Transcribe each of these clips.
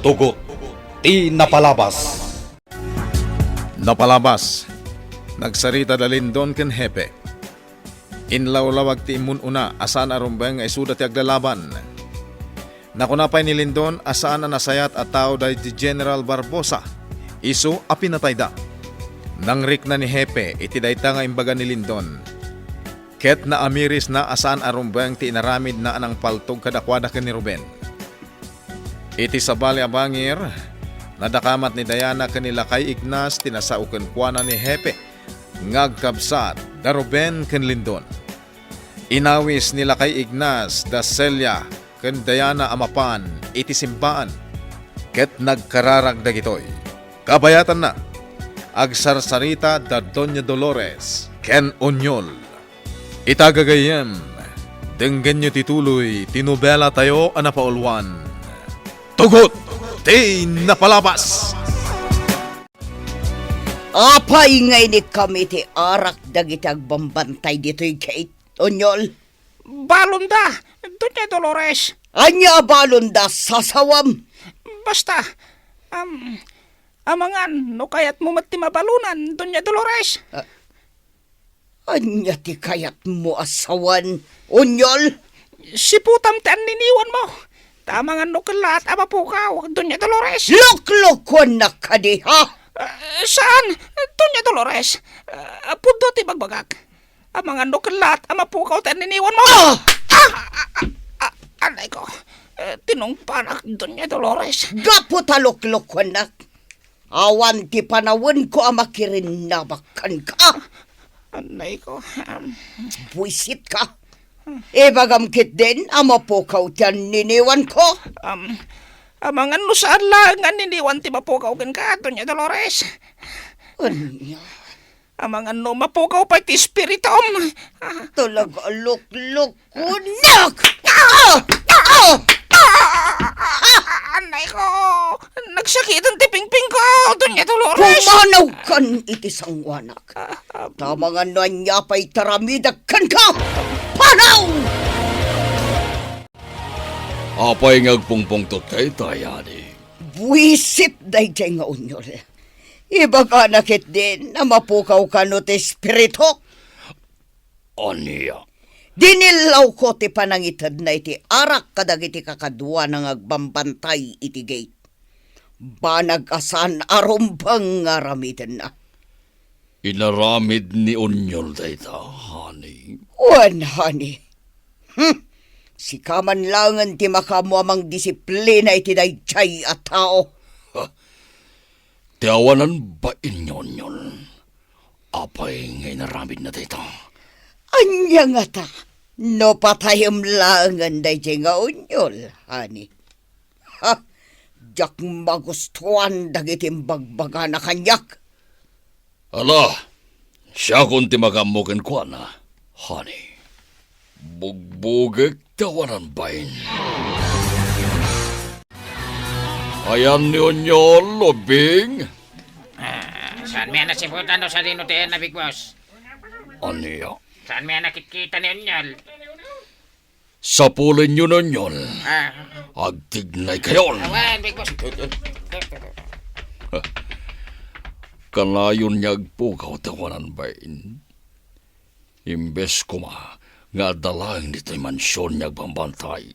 Tugot, ti napalabas. Napalabas, nagsarita dalin doon ken hepe. Inlawlawag ti imun una asaan arumbeng ay sudat ti aglalaban. Nakunapay ni Lindon asaan na nasayat at tao day ti General Barbosa. Isu a pinatay da. Nangrik na ni hepe iti dayta nga imbaga ni Lindon. Ket na amiris na asaan arumbeng ti inaramid na anang paltog kadakwada ken ni Ruben. Iti sabali abangir, nadakamat ni Diana kanila kay Ignas tinasauken kuana ni hepe ngagkabsat da Ruben ken Lindon. Inawis nila kay Ignas da Celia ken Diana amapan iti simbaan ket nagkararag dagitoy. Kabayatan na agsarsarita da Doña Dolores ken Onyol. Itagagayem denggen nyo tituloy tinubela tayo anapaulwan. Tugot, ti napalabas! Apay ngay ni kami ti arak dagiti agbambantay dito'y Kate, Onyol. Balon da, Doña Dolores. Anya balon da sasawam. Basta, amangan, no kayat mo mati mabalunan, Doña Dolores. Anya ti kayat mo asawan, Onyol. Si putam ti niniwan mo. Tamangan no kalat, ama po ka, Doña Dolores. Loklokon na kadi, ha? Saan, Doña Dolores? Pundo ti bagbagak. Amangan no kalat, ama po ka, niniwan mo. Anay ko, tinungpanak, Doña Dolores. Gapo taloklokon na. Awan ti panawin ko amakirin nabakan ka. Anay ko, Buisit ka. Ibagamkit din, ama po kaw tiyan niniwan ko. amangan no saan lang nga niniwan ti mapukaw ken ka, Doña Dolores. Anya, Amangan no mapukaw pa ti spiritom. talaga luklukunak. Anay ko, nagsakitan ti pingping ko, Doña Dolores. Pumanaw kan iti sangwanak. Tama nga na niya pa'y taramidak kan ka. Panaw! Apay ngagpungpungtot kay tayani. Buisit day nga Onyol. Ibaga nakit din na mapukaw ka no ti espiritu. Aniya. Dinilaw ko ti panangitad na iti arak kadagiti kakadwa ng agbambantay iti gate. Banag-asan arumbang ngaramitin na. Inaramid ni Onyol dayta, honey. Wan, honey. Si kaman langan ti makamuamang disiplina iti dayjay at tao. Tiawanan ba inyon yun? Apay ngay naramid na dayta. Anya nga ta, no patayam langan dayjay nga Onyol, honey. Ha, jak magustuhan dagiti bagbaga na kanyak. Ala, siya kung timagamukin ko na, honey. Bugbugig tawanan bain. Ayan ni Onyol, lobing. Saan may nasiputan daw sa dinutiin na Big Boss? Aniya. Saan may nakikita ni Onyol? Sa pulin yun, Onyol. Ah, Agtignay kayon. awan, Big Boss. Kalayon niyagpukaw tawanan bain. Imbes kuma, nga dalang dito'y mansyon niyag bambantay.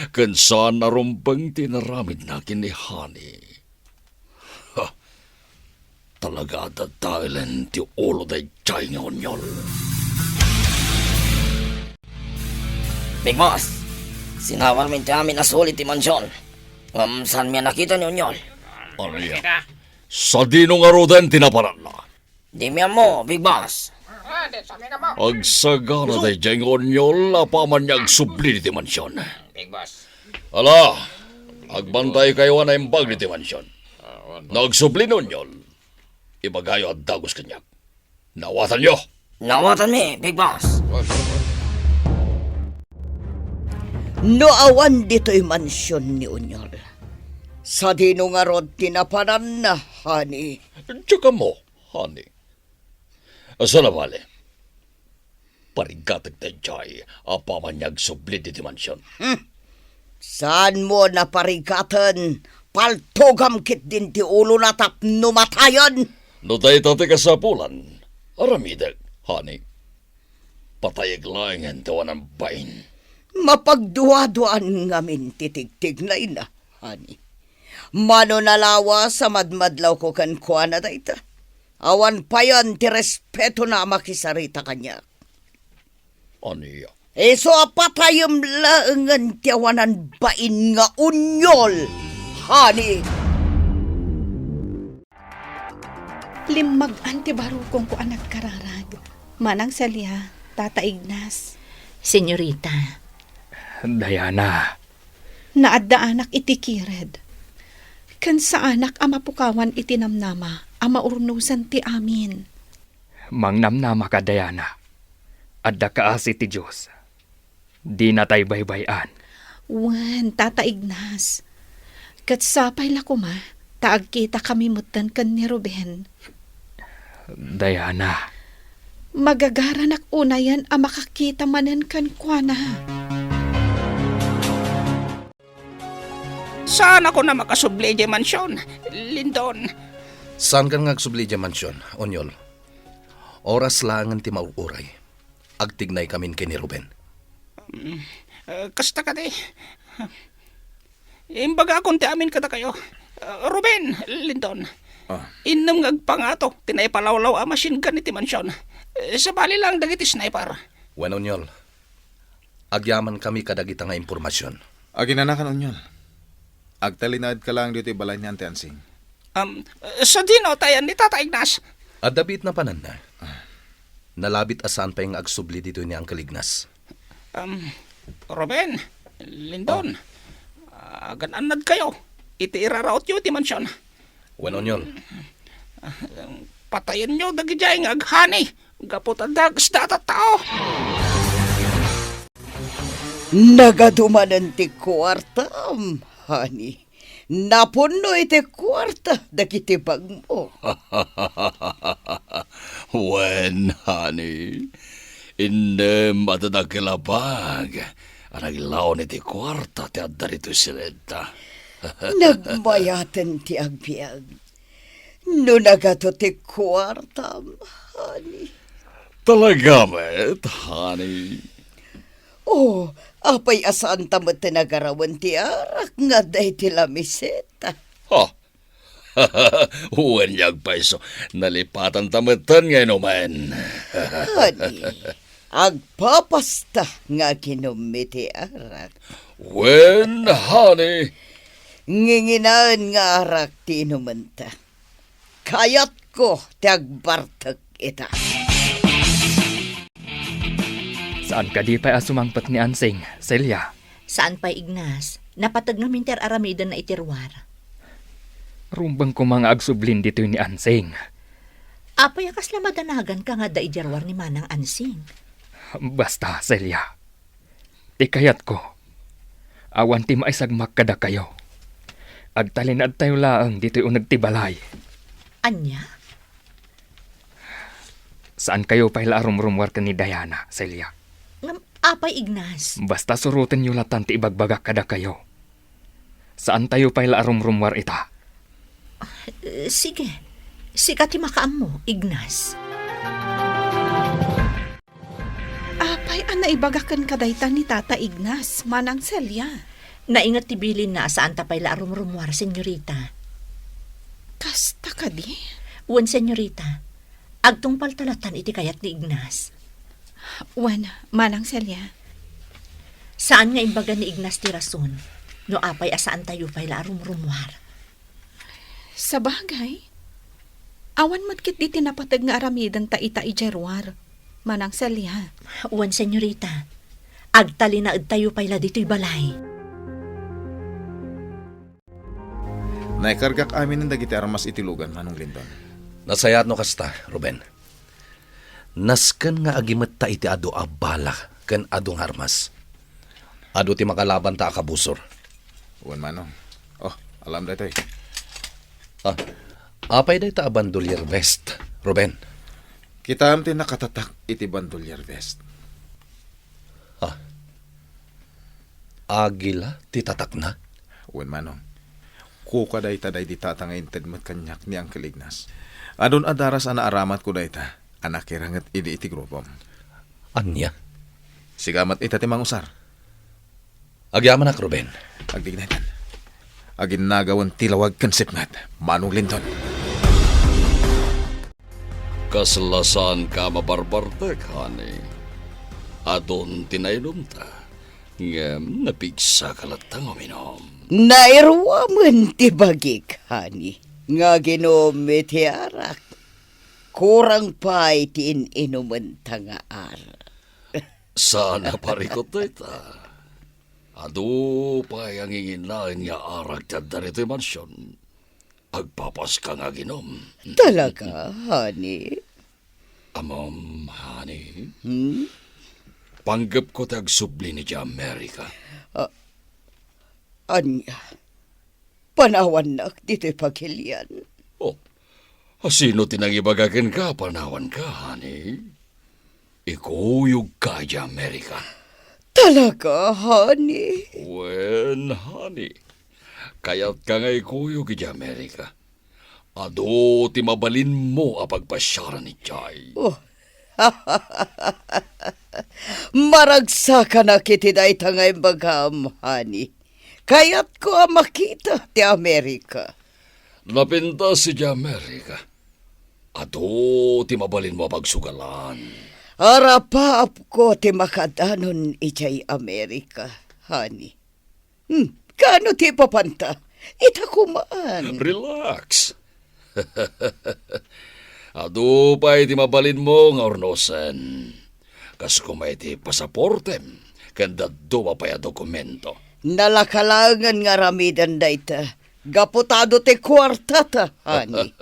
Kansan narumbang tinaramid na kinihani. Ha, talaga dadailan ti ulo day chay nga Onyol. Big Boss, sinawar min ti amin na sulit ti mansyon. Saan may nakita ni Onyol? Aniya, Kita. sa dinong arudan tinaparan na. Di miyan mo, Big Boss. Sabi na mo. Agsagana day chay nga Onyol, apaman niyag subli ti mansyon. Big Boss. Ala, agbantay kayo na imbag ni ti mansyon. Nagsubli nun yun. Ibagayo at dagos kanyak. Nawatan nyo. Nawatan mi, Big Boss. No awan dito'y mansyon ni Onyol. Sa dino nga rod tinapanan na, honey. Tsaka mo, honey. Asa na bale? Parigatag tayo chay, apamanyag subli di mansyon. Saan mo naparigatan? Paltogam kit din ti ulo na tapno matayan. No tayo tate kasapulan. Aramidag, honey. Patayag lang ang tawa ng bain. Mapagduwa-duan ngamin titig-tig na ina, hani. Mano nalawa sa madmadlaw ko kan kuha na dayta. Awan pa yan ti respeto na makisarita kanya. Aniya. So apatayam laangan ti awanan bain nga unyol, hani. Limag antibarukong ko anak kararag. Manang Celia, Tata Ignas. Senyorita. Diana. Naadda anak iti kired. Kan sa anak amapukawan iti namnama, amaurnusan ti amin. Mangnamnama ka, Diana. Adda ka asi ti Diyos. Di na tay baybayan. Wan, Tata Ignas. Kat sapay la kuma, taag kita kami mutan kan ni Ruben. Diana. Magagaranak unayan ang makakita manen kan kuana. Saan ako na makasubli di mansyon, Lindon? Saan ka ngagsubli di mansyon, Onyol? Oras lang ti mauuray. Agtignay kamin kini Ruben. Kasta ka di. Imbaga akong ti amin kada kayo. Ruben, Lindon. Inam ngagpangato, tinaypalawlaw ang machine gun iti mansyon. Sa bali lang dagiti sniper. Wen Onyol, agyaman kami kadagita nga impormasyon. Aginanakan Onyol. Agtalinad ka lang dito balay ni Ante Ansing. Sa dino tayan ni Tata Ignas. Adabit na panan na. Nalabit asan pa yung agsubli dito ni Uncle Ignas. Ruben, Lindon, gananad kayo. Iti iraraot yun ti mansyon. Wen Onyol. Patayin nyo dagijay nga aghani. Gaputan dagas data tao. Nagadumanan ti kwartam, hani. Napuno iti kwarta dagiti bag mo. Wen, honey. Inem atadagkalabag. Anaglaw ni ti kwarta ti adda rito silenta. Nagmayaten ti agbiag. No nagato ti kwartam, hani. Talaga, met, honey. Oh, apay asaan tamot tinagarawan ti arak nga day ti lamiseta. Ha? Uwan yag paiso. Nalipatan tamutan ngayon naman. Hani, agpapasta nga kinumiti arak. Wen, honey. Nginginaan nga arak ti inumanta. Kayat ko ti agbartag ita. Saan ka di pa asumangpat ni Ansing, Celia? Saan pa Ignas? Napatag namin ter aramidan na itirwar. Rumbang ko mga agsublin dito ni Ansing. Apay akas na madanagan ka nga da ijarwar ni Manang Ansing. Basta, Celia. Tikayat ko. Awan ti maisagmak kada kayo. Agtalinad tayo laang dito yung nagtibalay. Anya? Saan kayo pa ilarumrumwar ka ni Diana, Celia? Apay Ignas. Basta surutin nyo latan ti ibagbagak kada kayo. Saan tayo pa ilarumrumwar ita? Sige. Sikat ti makaam mo, Ignas. Apay ang naibagakan kadaytan ni Tata Ignas, Manang Celia. Naingat ti bilin na saan tapay larumrumwar, senyorita. Kasta ka di? Wan, senyorita. Agtungpal talatan iti kayat ni Ignas. Wan, Manang Celia. Saan nga imbaga ni Ignas ti rason? No apay asaan tayo pa'y larumrumwar. Sa bagay, awan matkit di tinapatag nga aramidan ta ita ijerwar, Manang Celia. Wan, senyorita. Agtalinaad tayo pa'y la dito'y balay. Naikargak amin ng dagiti armas itilugan, Manong Lindon. Nasayat no kasta, Ruben. Nasken nga agimet ta iti adu abala ken adong harmas. Adu ti makalaban ta akabusor. Uwan Manong. Oh, alam da ito eh. Apay day ta abandolier vest, Ruben. Kita am ti nakatatak iti bandolier vest. Agila, titatak na. Wen manong. Kuka day taday di tatangay mat kanyak ni Uncle Ignas. Adon adaras ana aramat ko day ta. Anak kirangat iti grupom. Anya? Sigamat ita timang usar. Agyaman ak, Ruben. Agdignatan. Agin nagawan tilawag konsepngat. Manong Linton. Kaslasan ka mabarbartek, honey. Adon tinainom ta. Ngem napigsa kalatang uminom. Nairwaman ti bagik, hani. Nga ginom iti arak. Kurang pa iti inuman nga arak. Sana parikot ta. Ado pa yung inginain nga arak dyan darito yung mansyon. Agpapas ka nga ginom. Talaga, honey? Amam, honey? Hmm? Panggap ko tag subli ni Amerika. Anya, panawan na dito'y paghilyan. Oh, sino tinangibagakin ka, panawan ka, honey? Ikuyog ka, Amerika. Talaga, honey? Wen, honey. Kaya't ka nga ikuyog, Amerika. Ado, timabalin mo apagpasyara ni Chay. Oh, maragsa ka na kiti dahi tangay bagam, honey. Kaya't ko makita ti Amerika. Napinta si Amerika. Ado, timabalin mo pagsugalan. Arapaap ko ti makadanon ijay Amerika, honey. Kano ti papanta? Ita kumaan. Relax. Ado pa iti mabalin mo nga ornosen. Kas kumay ti pasaportem, kanda duwa pa ya dokumento. Nalakalangan nga ramidan dayta. Gaputado ti kwartata, honey.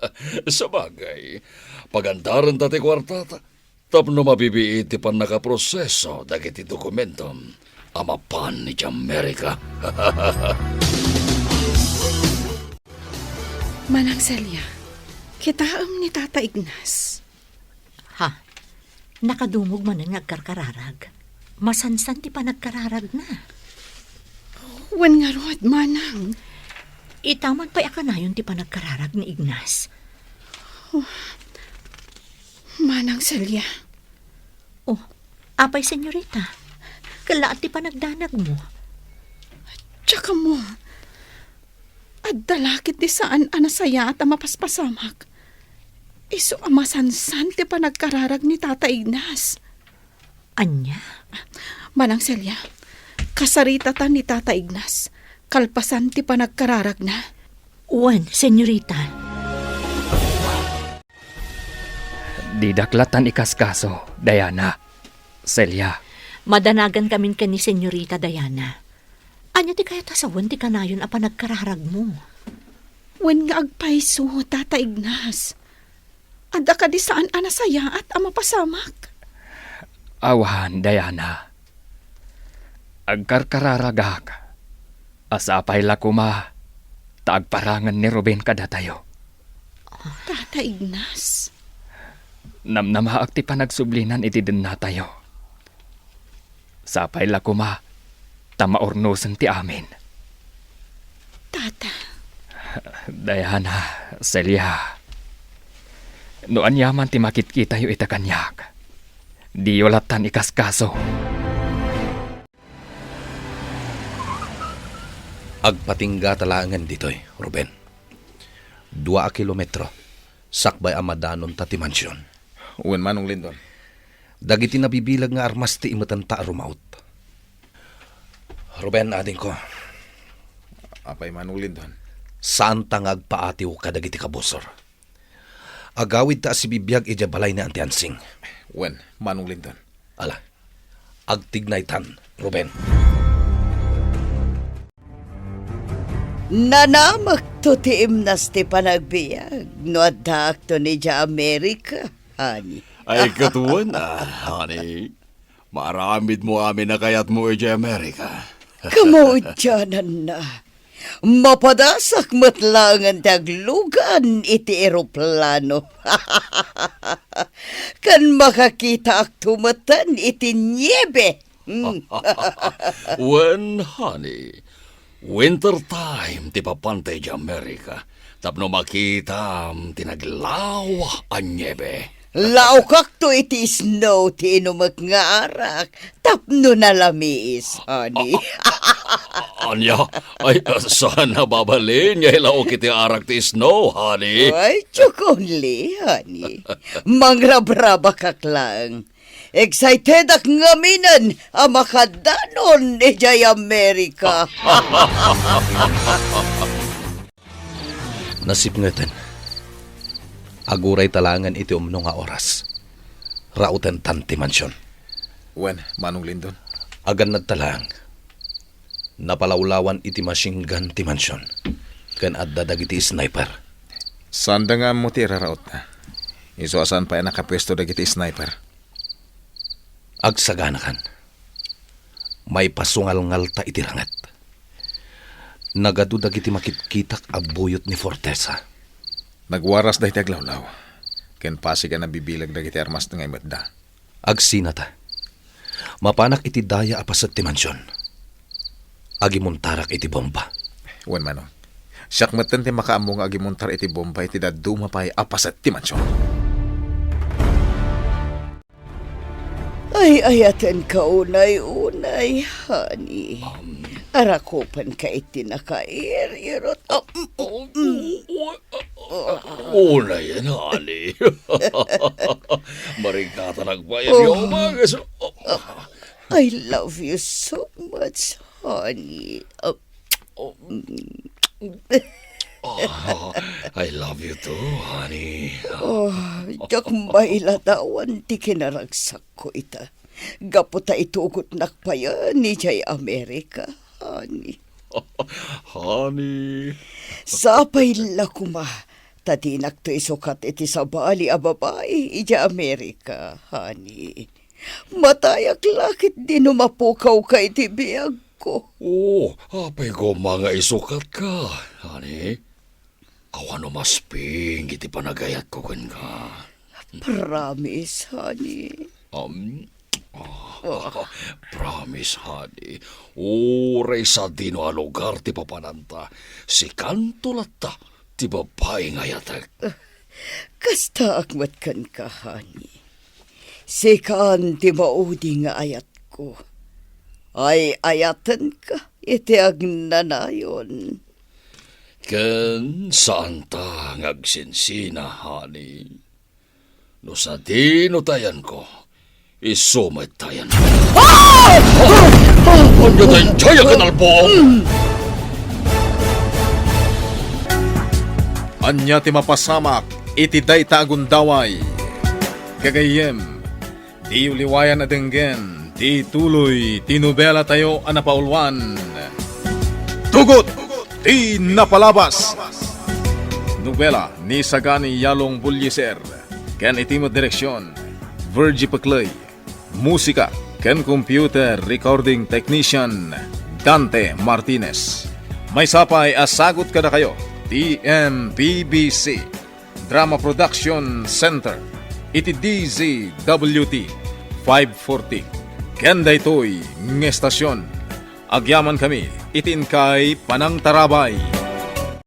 Sabagay, pagandaran ta ti kwartata. Tapno mabibiit ti pan nakaproseso dagiti dokumento. Amapan ni Amerika. Manang Celia, kitaam ni Tata Ignas. Ha? Nakadumog man ang nagkarkararag. Masansan ti pa nagkararag na. Wan nga rod, manang. Itaman pa yakanayon ti pa nagkararag ni Ignas. Manang Celia. Oh, apay senyorita. Kalaat ti pa nagdanag mo. Tsaka mo. At dalakit di saan anasaya at mapaspasamak. Iso amasansan ti pa nagkararag ni Tata Ignas. Anya? Manang Celia, kasarita ta ni Tata Ignas. Kalpasan ti pa nagkararag na. Uwan, senyorita. Didaklatan ikaskaso, Diana. Celia. Madanagan kamin ka ni senyorita Diana. Anya ti kaya tasawan ti kanayon apa nagkararag mo. Wen nga agpaiso, Tata Ignas. Ada ka di saan anasaya at amapasamak. Awan, Diana. Agkarkararagak. Asapay lakuma. Taagparangan ni Ruben kada tayo. Tata Ignas. Namnamaak ti panagsublinan iti din na tayo. Sapay lakuma. Tamaornosan ti amin. Tata. Diana, Celia. Noan yaman ti makit-kita yu ita kanyak. Di yolatan ikaskaso. Agpatingga talangan ditoy, Ruben. 2 kilometro. Sakbay amadanon ta ti mansyon. Wen manong Linton. Dagiti nabibilag nga armas ti imatanta rumaut. Ruben, ading ko. Apay manong Linton. Saan tangag paatiw ka dagiti kabusor? Agawid ta si bibiyag ija balay ni Antiansing. Wen manong Linton. Ala, agtignay tan, Ruben. Nanamak to ti imnas ti panagbiag. No adak to ni Amerika, honey. Ay katuwan na, honey. Maramid mo amin na kayat mo Amerika. Kamudyanan na. Mapadasak matlangan taglugan iti eroplano. Kan makakita ak tumatan iti niebe. When, honey, winter time ti papantay di Amerika. Tapno makita tinaglawa ang nyebe. Laukak to iti snow ti inumak nga arak. Tapno na lamis, honey. Anya, ay sana babalin niya ilaok iti arak ti snow, honey. Ay, tsukunli, honey. Mangrabraba kak lang. Excited ak ngaminan ang makadanon ni Jay Amerika. Nasipngeten. Aguray talangan iti umno nga oras. Rauten tanti mansyon. Wen, Manong Lindon. Agan nagtalang. Napalawlawan iti machine gun ti mansyon. Ken adda dagiti sniper. Sanda nga mo ti raraot na. Iso asan pa nakapwesto dagiti sniper. Agsagana kan. May pasungal-ngal ta iti rangat. Nagadu dagiti makitkitak abuyot ni Fortesa. Nagwaras dahi taglawlaw. Ken pasi ka nabibilag dagiti armas na ngay matda. Agsinata. Mapanak iti daya apasat ti mansyon. Agimuntarak iti bomba. Wen Manong. Siyak matan ti makaamong agimuntar iti bomba iti daduma pa'y apasat ti mansyon. Ay, ayatan ka unay, honey. Arakupan ka iti nakair-irot. Una yan, honey. Marigata nagbayan yung umagas. I love you so much, honey. I love you too, honey. Jak mailatawan ti kinaragsak ko ita. Gaputa itugot nakpayan ni Jay Amerika, honey. Honey. Sapay la kuma. Tatinak to isukat iti sa bali a babae ija Amerika, honey. Matayak lakit din umapukaw ka iti biyag ko. Apay ko mga isukat ka, honey. Awan umasping iti panagayat ko kan ka. Promise, honey. Promise, honey. Uray sa dino a lugar ti papananta. Si kantulata ti babae ngayatag. Kasta akmat kan ka, honey. Si kan ti maudi nga ayat ko. Ay ayatan ka iti agnanayon. Ken saan ta ngagsinsina, honey? No sa dino tayan ko, isumat tayan. Ano tayo jaya kanalbong? Anya ti mapasamak iti dayta agundaway. Kagayem, di uliwayan na denggen, di tuloy, tinubela tayo anapaulwan. Tugot! Di napalabas! Nobela ni Sagani Yalong Bulyeser. Ken itimot direksyon, Virgie Paclay. Musika, ken computer recording technician, Dante Martinez. May sapay asagot kada kayo, TMPBC, Drama Production Center, iti DZWT 540. Ken daytoy ng estasyon. Agyaman kami, itin kay Panang Tarabay.